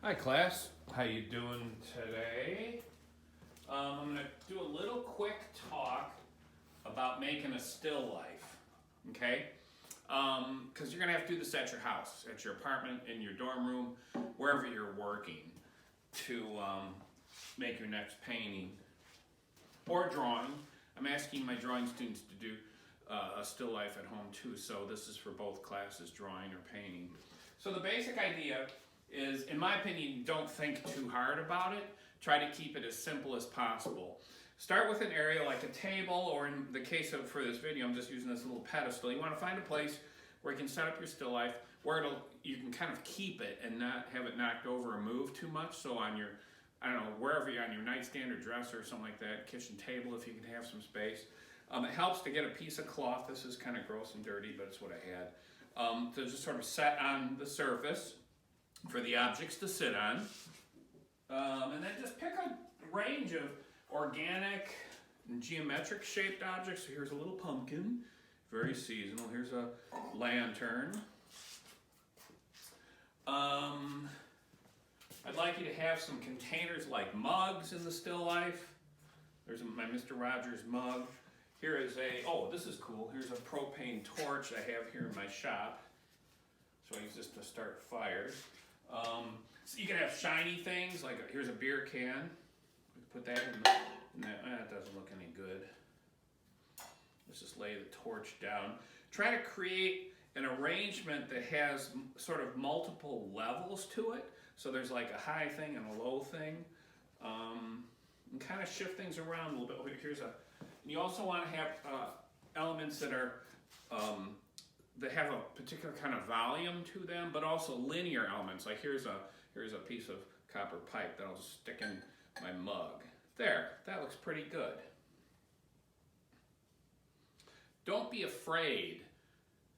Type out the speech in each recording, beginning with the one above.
Hi class, how you doing today? I'm going to do a little quick talk about making a still life, okay? Because you're going to have to do this at your house, at your apartment, in your dorm room, wherever you're working to make your next painting or drawing. I'm asking my drawing students to do a still life at home too, so this is for both classes, drawing or painting. So the basic idea is, in my opinion, don't think too hard about it. Try to keep it as simple as possible. Start with an area like a table, or in the case of for this video, I'm just using this little pedestal. You want to find a place where you can set up your still life, where you can kind of keep it and not have it knocked over or move too much. So on your, I don't know, wherever you're on your nightstand or dresser or something like that, kitchen table if you can have some space. It helps to get a piece of cloth. This is kind of gross and dirty, but it's what I had. To just sort of set on the surface for the objects to sit on. And then just pick a range of organic and geometric shaped objects. So here's a little pumpkin, very seasonal. Here's a lantern. I'd like you to have some containers like mugs in the still life. There's my Mr. Rogers mug. Here is oh, this is cool. Here's a propane torch I have here in my shop. So I use this to start fires. So you can have shiny things, like here's a beer can. Put that in that doesn't look any good. Let's just lay the torch down. Try to create an arrangement that has sort of multiple levels to it. So there's like a high thing and a low thing. And kind of shift things around a little bit. You also want to have elements that are that have a particular kind of volume to them, but also linear elements. Like here's a piece of copper pipe that I'll just stick in my mug. There, that looks pretty good. Don't be afraid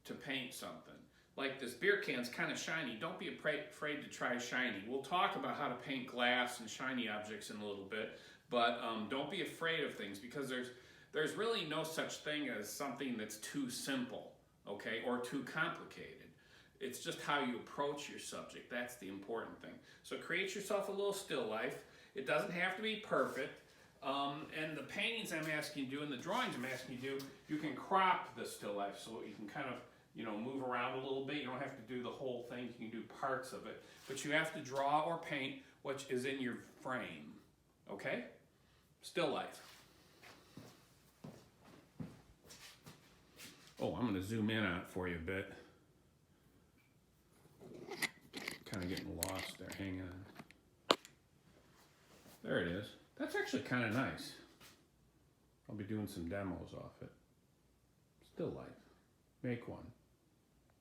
to paint something. Like this beer can's kind of shiny. Don't be afraid to try shiny. We'll talk about how to paint glass and shiny objects in a little bit, but don't be afraid of things, because there's really no such thing as something that's too simple, okay, or too complicated. It's just how you approach your subject. That's the important thing. So create yourself a little still life. It doesn't have to be perfect. And the paintings I'm asking you to do and the drawings I'm asking you to do, you can crop the still life so you can kind of, move around a little bit. You don't have to do the whole thing. You can do parts of it. But you have to draw or paint what is in your frame, okay? Still life. Oh, I'm going to zoom in on it for you a bit. Kind of getting lost there. Hang on. There it is. That's actually kind of nice. I'll be doing some demos off it. Still life. Make one.